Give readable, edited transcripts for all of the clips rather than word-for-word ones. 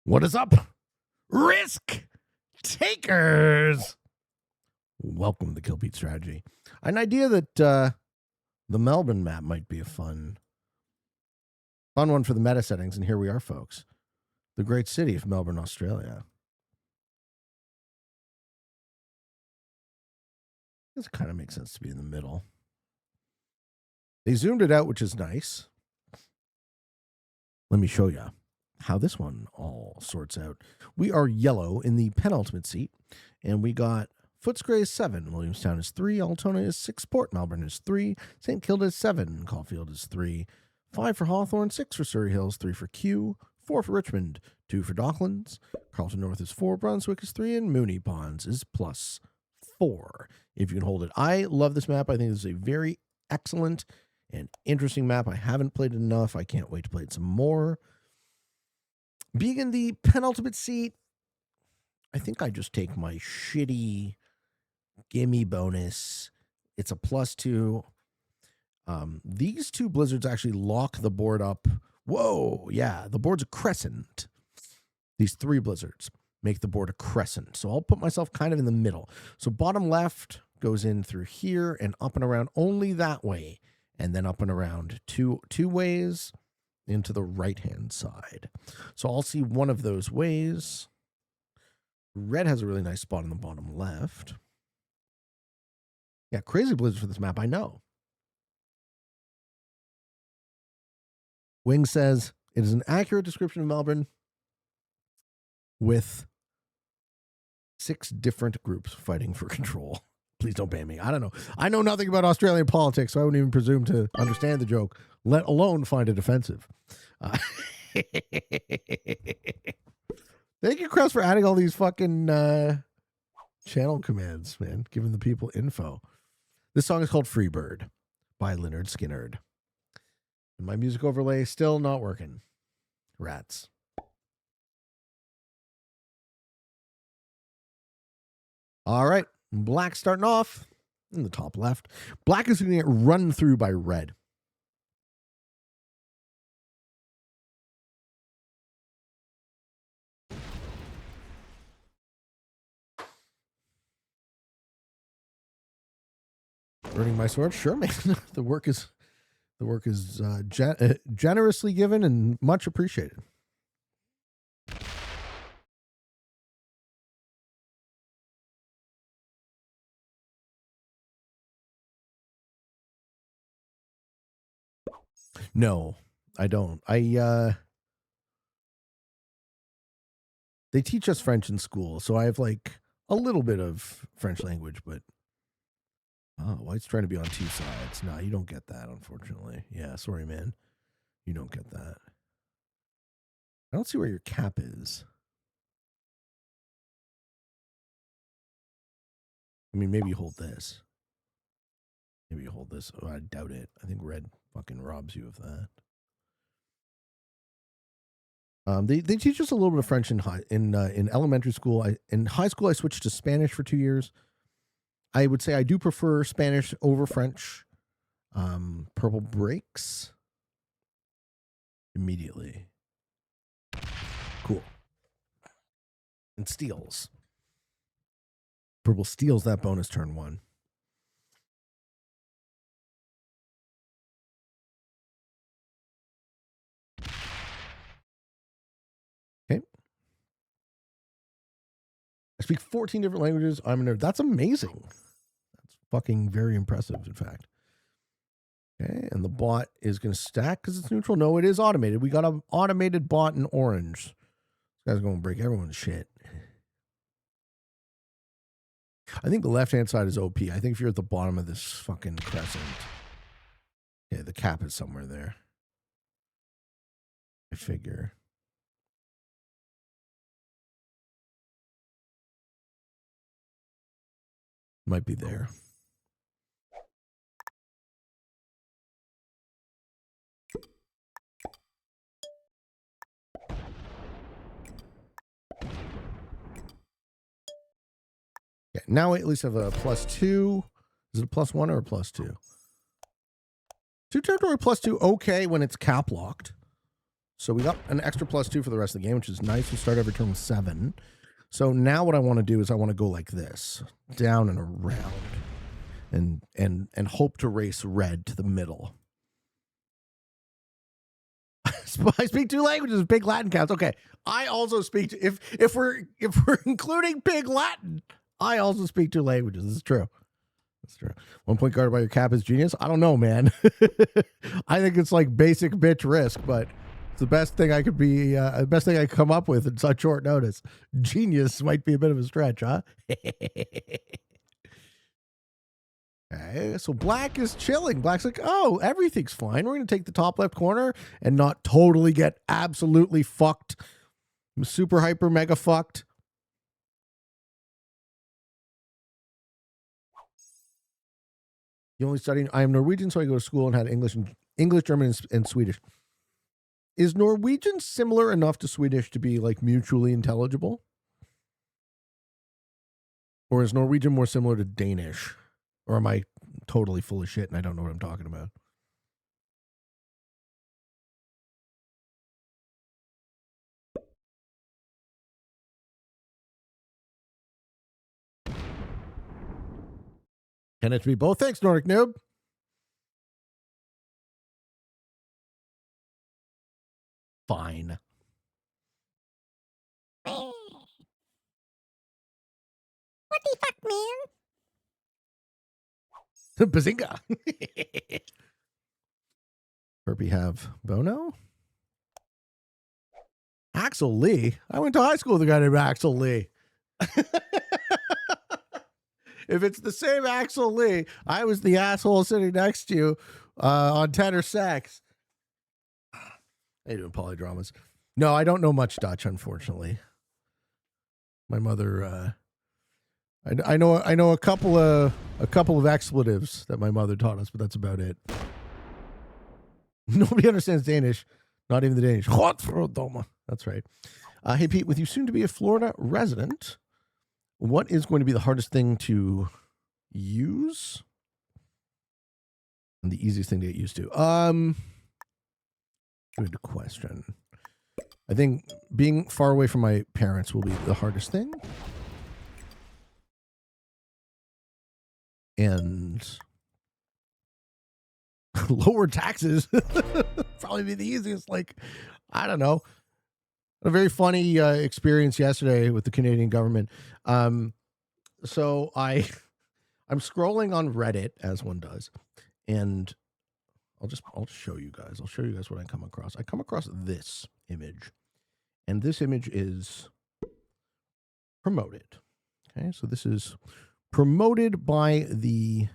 What is up, risk takers? Welcome to the Kill Beat Strategy. An idea that the Melbourne map might be a fun one for the meta settings, and here we are, folks. The great city of Melbourne, Australia. This kind of makes sense to be in the middle. They zoomed it out, which is nice. Let me show you how this one all sorts out. We are yellow in the penultimate seat, and we got Footscray is 7, Williamstown is 3, Altona is 6, Port Melbourne is 3, St Kilda is 7, Caulfield is 3, 5 for Hawthorn, 6 for Surrey Hills, 3 for Kew, 4 for Richmond, 2 for Docklands, Carlton North is 4, Brunswick is 3, and Moonee Ponds is +4. If you can hold it. I love this map. I think this is a very excellent and interesting map. I haven't played it enough. I can't wait to play it some more. Being in the penultimate seat, I think I just take my shitty gimme bonus. It's a +2. These two blizzards actually lock the board up. Whoa, yeah, the board's a crescent. These 3 blizzards make the board a crescent. So I'll put myself kind of in the middle. So bottom left goes in through here and up and around only that way. And then up and around two ways into the right-hand side. So I'll see one of those ways. Red has a really nice spot on the bottom left. Yeah, crazy blizzards for this map, I know. Wing says, it is an accurate description of Melbourne with 6 different groups fighting for control. Please don't ban me. I don't know. I know nothing about Australian politics, so I wouldn't even presume to understand the joke, let alone find it offensive. Thank you, Crest, for adding all these fucking channel commands, man, giving the people info. This song is called Freebird by Lynyrd Skynyrd. And my music overlay is still not working. Rats. All right. Black starting off in the top left. Black is going to get run through by red. Burning my sword, sure, man. The work is generously given and much appreciated. No, I don't. They teach us French in school, so I have like a little bit of French language, but White's trying to be on 2 sides. No, you don't get that, unfortunately. Yeah, sorry, man. You don't get that. I don't see where your cap is. I mean, maybe you hold this. Maybe you hold this. Oh, I doubt it. I think red fucking robs you of that. They teach us a little bit of French in elementary school. In high school, I switched to Spanish for 2 years. I would say I do prefer Spanish over French. Purple breaks immediately. Cool. And steals. Purple steals that bonus turn 1. Okay. I speak 14 different languages. I'm a nerd. That's amazing. That's fucking very impressive, in fact. Okay, and the bot is going to stack because it's neutral. No, it is automated. We got an automated bot in orange. This guy's going to break everyone's shit. I think the left-hand side is OP. I think if you're at the bottom of this fucking crescent. Yeah, the cap is somewhere there. I figure. Might be there. Okay, now I at least have a +2. Is it a +1 or a +2? 2 territory +2, okay, when it's cap locked. So we got an extra +2 for the rest of the game, which is nice. We start every turn with 7. So now what I want to do is I want to go like this, down and around, and hope to race red to the middle. I speak 2 languages. Pig Latin counts. Okay, I also speak. If we're including Pig Latin, I also speak 2 languages. This is true. That's true. 1 point guarded by your cap is genius. I don't know, man. I think it's like basic bitch risk, but it's the best thing I could be. The best thing I could come up with in such short notice. Genius might be a bit of a stretch, huh? Okay, so black is chilling. Black's like, oh, everything's fine. We're going to take the top left corner and not totally get absolutely fucked. Super hyper mega fucked. You only studying. I am Norwegian, so I go to school and had English, German, and Swedish. Is Norwegian similar enough to Swedish to be like mutually intelligible? Or is Norwegian more similar to Danish? Or am I totally full of shit and I don't know what I'm talking about? Can it be both? Thanks, Nordic Noob. Fine. What the fuck, man? Bazinga. Burpee have Bono? Axel Lee? I went to high school with a guy named Axel Lee. If it's the same Axel Lee, I was the asshole sitting next to you on tenor sax. How you doing, polydramas? No, I don't know much Dutch, unfortunately. My mother... I know a couple of expletives that my mother taught us, but that's about it. Nobody understands Danish, not even the Danish. That's right. Hey Pete, with you soon to be a Florida resident, what is going to be the hardest thing to use and the easiest thing to get used to? Good question. I think being far away from my parents will be the hardest thing. And lower taxes probably be the easiest. Like, I don't know. A very funny experience yesterday with the Canadian government. So I'm scrolling on Reddit, as one does, and I'll show you guys. I'll show you guys what I come across. I come across this image, and this image is promoted. Okay, so this is promoted by the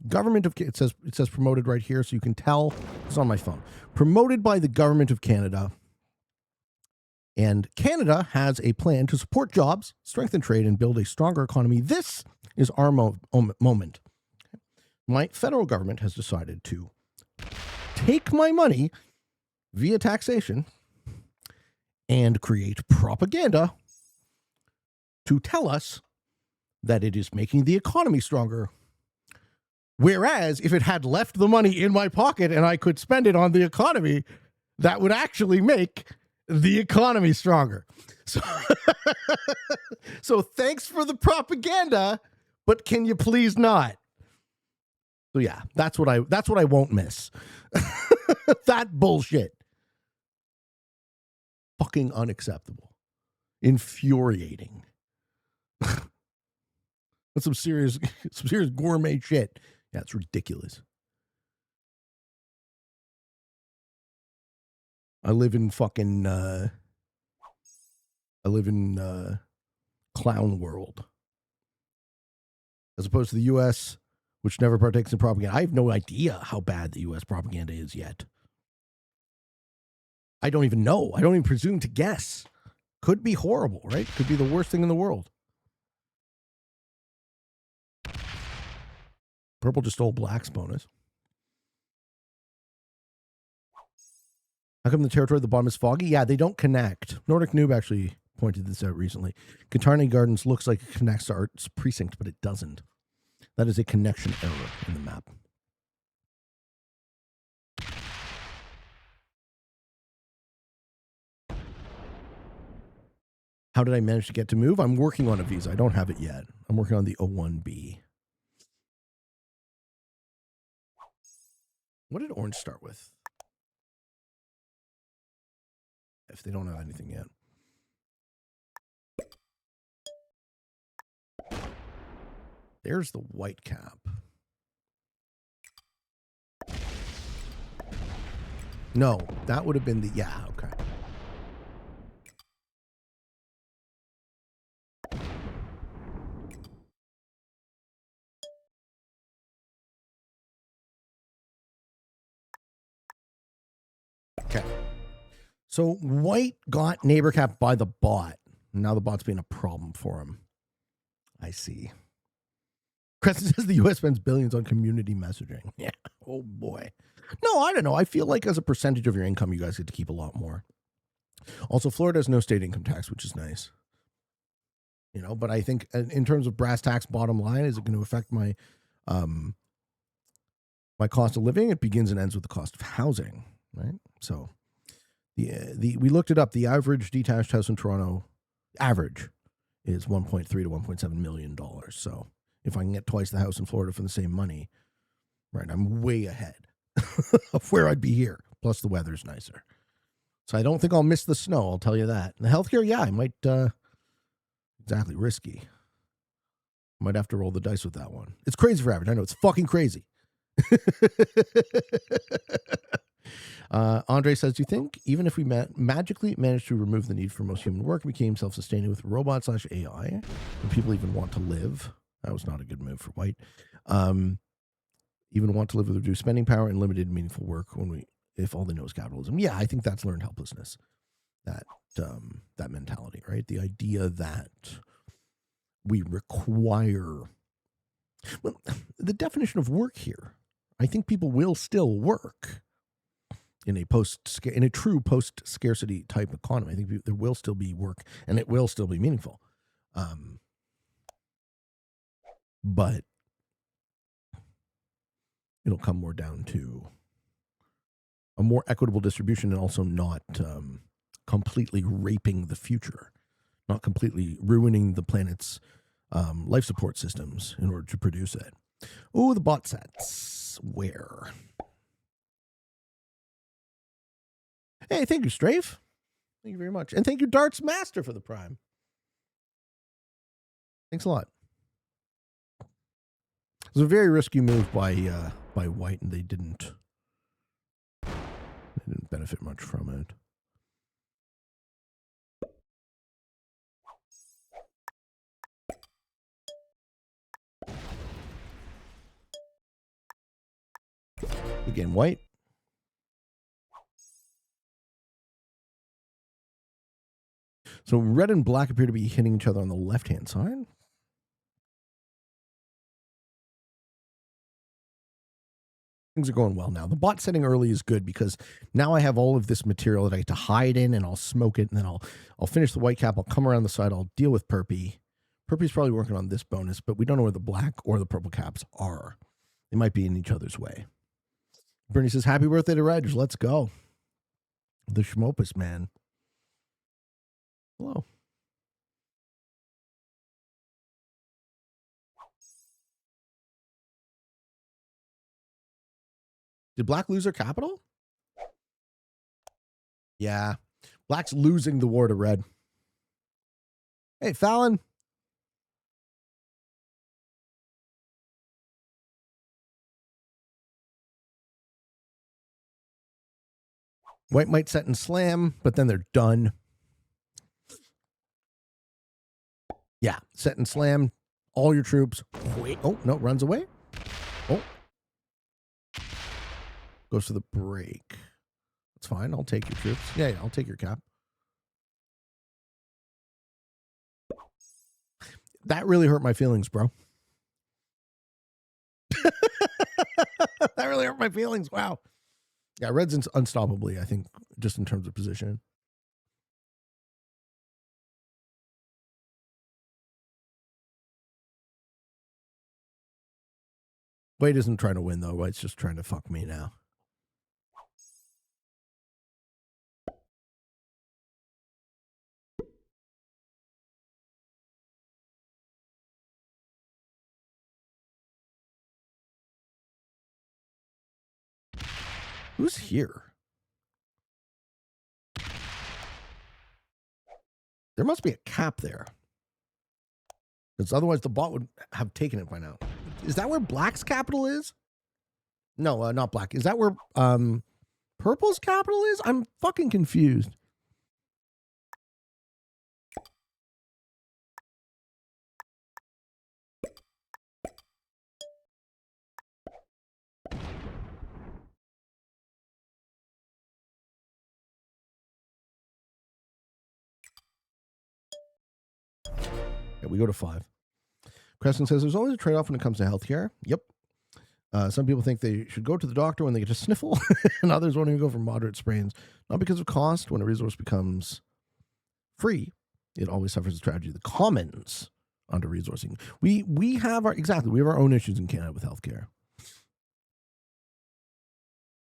government of. It says promoted right here, so you can tell. It's on my phone. Promoted by the government of Canada, and Canada has a plan to support jobs, strengthen trade, and build a stronger economy. This is our moment. My federal government has decided to take my money via taxation and create propaganda to tell us that it is making the economy stronger. Whereas if it had left the money in my pocket and I could spend it on the economy, that would actually make the economy stronger. So, so thanks for the propaganda, but can you please not? So yeah, that's what I won't miss. That bullshit. Fucking unacceptable. Infuriating. That's some serious gourmet shit. Yeah, it's ridiculous. I live in clown world. As opposed to the U.S., which never partakes in propaganda. I have no idea how bad the U.S. propaganda is yet. I don't even know. I don't even presume to guess. Could be horrible, right? Could be the worst thing in the world. Purple just stole black's bonus. How come the territory at the bottom is foggy? Yeah, they don't connect. Nordic Noob actually pointed this out recently. Katarni Gardens looks like it connects to Arts Precinct, but it doesn't. That is a connection error in the map. How did I manage to get to move? I'm working on a visa. I don't have it yet. I'm working on the O1B. What did Orange start with? If they don't have anything yet. There's the white cap. No, that would have been the, yeah, okay. Okay. So white got neighbor cap by the bot. Now the bot's being a problem for him. I see. Crescent says the U.S. spends billions on community messaging. Yeah. Oh, boy. No, I don't know. I feel like as a percentage of your income, you guys get to keep a lot more. Also, Florida has no state income tax, which is nice. You know, but I think in terms of brass tacks bottom line, is it going to affect my my cost of living? It begins and ends with the cost of housing, right? So we looked it up. The average detached house in Toronto average is $1.3 to $1.7 million. So if I can get twice the house in Florida for the same money, right, I'm way ahead of where I'd be here. Plus the weather's nicer. So I don't think I'll miss the snow, I'll tell you that. And the healthcare, yeah, I might, exactly, risky. Might have to roll the dice with that one. It's crazy for average. I know, it's fucking crazy. Andre says, do you think even if we magically managed to remove the need for most human work, became self-sustaining with robots/AI, would people even want to live? That was not a good move for white. Even want to live with reduced spending power and limited meaningful work if all they know is capitalism. Yeah, I think that's learned helplessness. That mentality, right? The idea that we require, well, the definition of work here. I think people will still work in a true post-scarcity type economy. I think there will still be work, and it will still be meaningful. But it'll come more down to a more equitable distribution and also not completely raping the future, not completely ruining the planet's life support systems in order to produce it. Oh, the bot sets. Where? Hey, thank you, Strafe. Thank you very much. And thank you, Darts Master, for the Prime. Thanks a lot. It was a very risky move by white, and they didn't benefit much from it. Again, white. So red and black appear to be hitting each other on the left-hand side. Things are going well now. The bot setting early is good because now I have all of this material that I get to hide in, and I'll smoke it, and then I'll finish the white cap. I'll come around the side. I'll deal with Perpy. Perpy's probably working on this bonus, but we don't know where the black or the purple caps are. They might be in each other's way. Bernie says, happy birthday to Reg. Let's go. The Schmopus, man. Hello. Did black lose their capital? Yeah. Black's losing the war to red. Hey, Fallon. White might set and slam, but then they're done. Yeah, set and slam. All your troops. Wait. Oh, no, runs away. Oh. Goes to the break. That's fine. I'll take your troops. Yeah, I'll take your cap. That really hurt my feelings, bro. That really hurt my feelings. Wow. Yeah, red's unstoppably, I think, just in terms of position. White isn't trying to win, though. White's just trying to fuck me now. Who's here? There must be a cap there. Because otherwise the bot would have taken it by now. Is that where Black's capital is? No, not Black. Is that where Purple's capital is? I'm fucking confused. Yeah, we go to 5. Crescent says there's always a trade-off when it comes to healthcare. Yep. Some people think they should go to the doctor when they get a sniffle, and others won't even go for moderate sprains. Not because of cost. When a resource becomes free, it always suffers a tragedy. The commons under resourcing. We have our own issues in Canada with healthcare.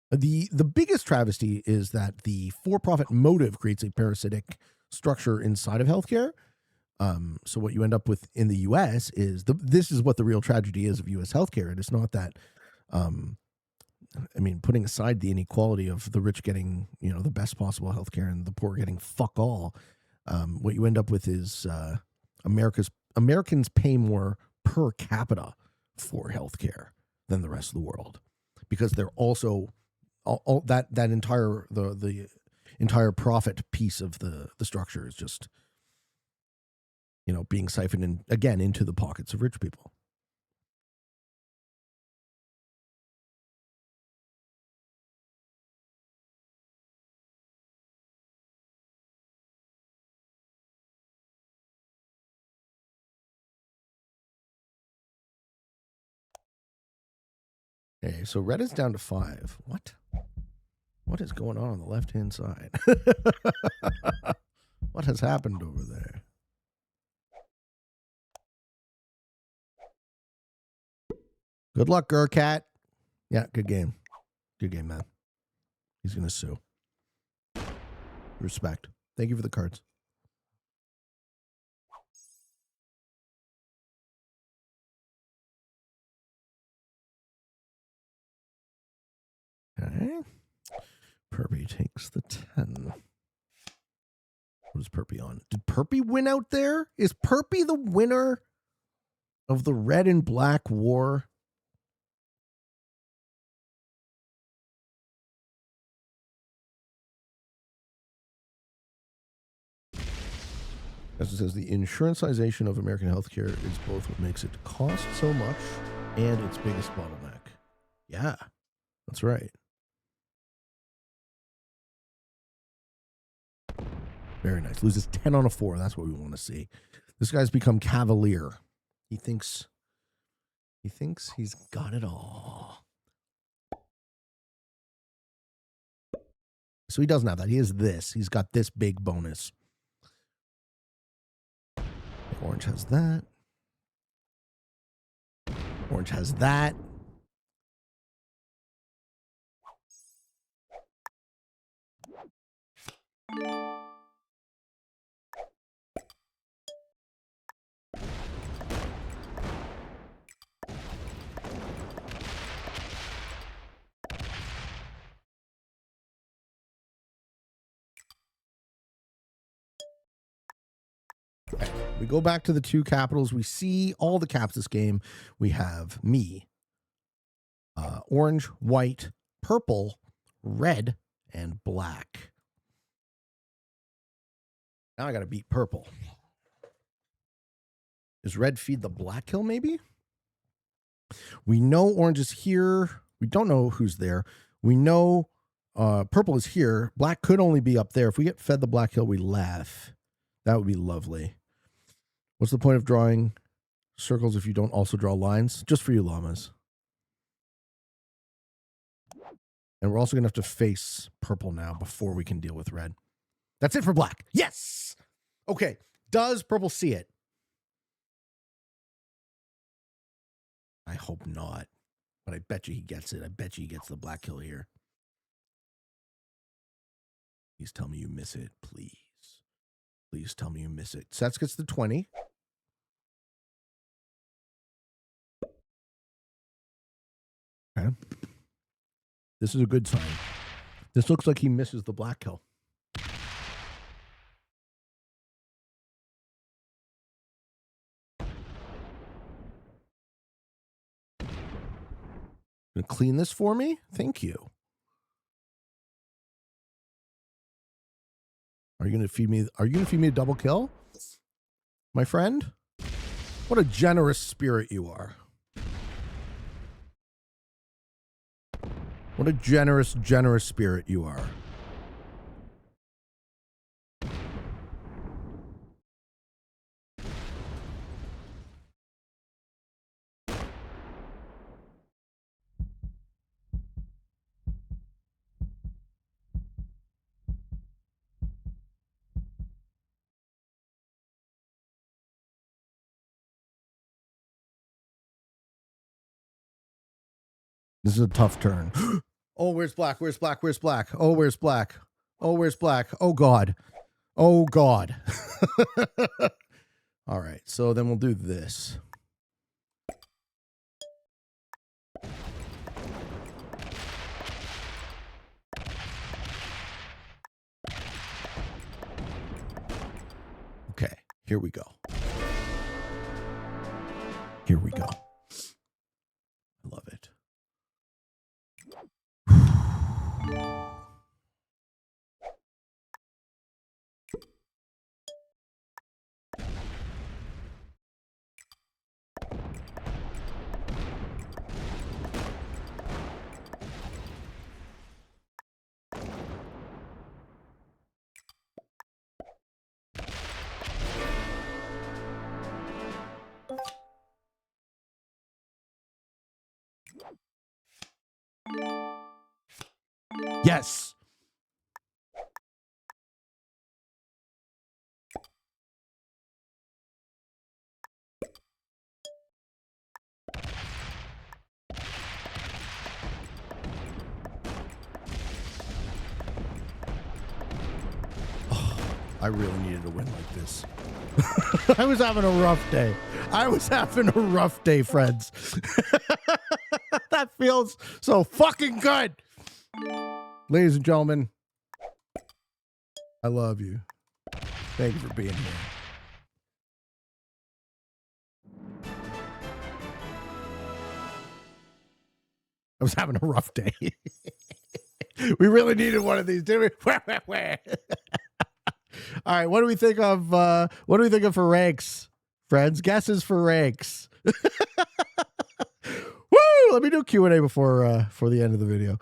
The biggest travesty is that the for-profit motive creates a parasitic structure inside of healthcare. So what you end up with in the U.S. is this is what the real tragedy is of U.S. healthcare. And it's not that, putting aside the inequality of the rich getting, the best possible healthcare and the poor getting fuck all, what you end up with is Americans pay more per capita for healthcare than the rest of the world, because they're also all that entire the entire profit piece of the structure is just being siphoned in, again, into the pockets of rich people. Okay, so red is down to 5. What is going on the left-hand side? What has happened over there? Good luck, Gurkat. Yeah, good game. Good game, man. He's going to sue. Respect. Thank you for the cards. Okay. Perpy takes the 10. What is Perpy on? Did Perpy win out there? Is Perpy the winner of the red and black war? As it says, the insurancization of American healthcare is both what makes it cost so much and its biggest bottleneck. Yeah, that's right. Very nice. Loses 10 on a 4. That's what we want to see. This guy's become cavalier. He thinks he's got it all. So he doesn't have that. He has this. He's got this big bonus. Orange has that. Orange has that. We go back to the 2 capitals. We see all the caps this game. We have me, orange, white, purple, red, and black. Now I got to beat purple. Is red feed the black kill, maybe? We know orange is here. We don't know who's there. We know purple is here. Black could only be up there. If we get fed the black kill, we laugh. That would be lovely. What's the point of drawing circles if you don't also draw lines? Just for you llamas. And we're also going to have to face purple now before we can deal with red. That's it for black. Yes! Okay. Does purple see it? I hope not. But I bet you he gets it. I bet you he gets the black kill here. Please tell me you miss it. Please. Please tell me you miss it. Sets gets the 20. Okay. This is a good sign. This looks like he misses the black kill. Gonna clean this for me? Thank you. Are you gonna feed me? Are you gonna feed me a double kill, my friend? What a generous spirit you are. What a generous, generous spirit you are. This is a tough turn. Oh, where's black? Where's black? Where's black? Oh, where's black? Oh, where's black? Oh, God. Oh, God. All right. So then we'll do this. Okay. Here we go. Here we go. I love it. Yes. Oh, I really needed a win like this. I was having a rough day. I was having a rough day, friends. That feels so fucking good. Ladies and gentlemen, I love you. Thank you for being here. I was having a rough day. We really needed one of these, didn't we? All right, what do we think of for ranks, friends? Guesses for ranks. Woo! Let me do Q&A before the end of the video.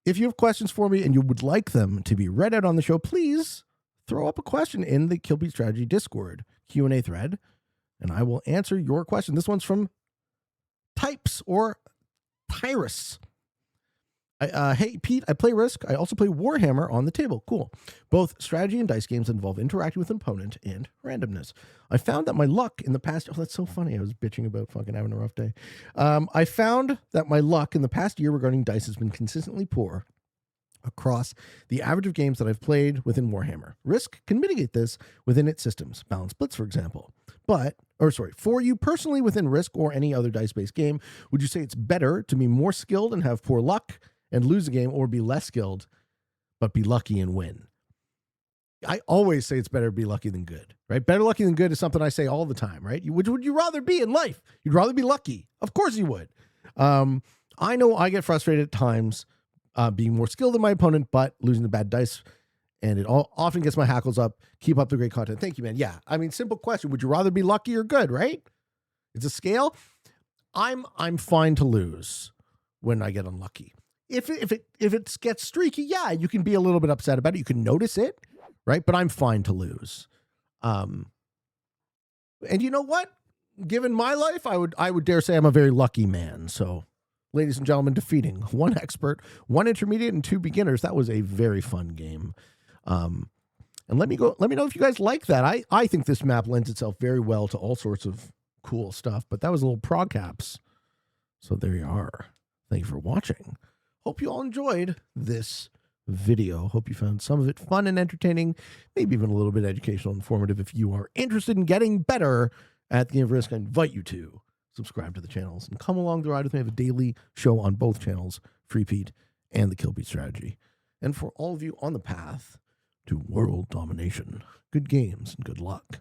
If you have questions for me and you would like them to be read out on the show, please throw up a question in the Kill Beat Strategy Discord Q&A thread, and I will answer your question. This one's from Types or Tyrus. Hey, Pete, I play Risk. I also play Warhammer on the table. Cool. Both strategy and dice games involve interacting with an opponent and randomness. I found that my luck in the past... Oh, that's so funny. I was bitching about fucking having a rough day. I found that my luck in the past year regarding dice has been consistently poor across the average of games that I've played within Warhammer. Risk can mitigate this within its systems. Balance splits, for example. For you personally within Risk or any other dice-based game, would you say it's better to be more skilled and have poor luck and lose a game, or be less skilled but be lucky and win? I always say it's better to be lucky than good, right? Better lucky than good is something I say all the time, right? Which would you rather be in life? You'd rather be lucky. Of course you would. I know I get frustrated at times being more skilled than my opponent, but losing the bad dice, and it often gets my hackles up. Keep up the great content. Thank you, man. Yeah, I mean, simple question. Would you rather be lucky or good, right? It's a scale. I'm fine to lose when I get unlucky. If it gets streaky, yeah, you can be a little bit upset about it. You can notice it, right? But I'm fine to lose. And you know what? Given my life, I would dare say I'm a very lucky man. So, ladies and gentlemen, defeating one expert, one intermediate, and two beginners. That was a very fun game. And let me know if you guys like that. I think this map lends itself very well to all sorts of cool stuff. But that was a little prog caps. So there you are. Thank you for watching. Hope you all enjoyed this video. Hope you found some of it fun and entertaining, maybe even a little bit educational and informative. If you are interested in getting better at the game of Risk, I invite you to subscribe to the channels and come along the ride with me. I have a daily show on both channels, Free Pete and the kill beat strategy. And for all of you on the path to world domination, good games and good luck.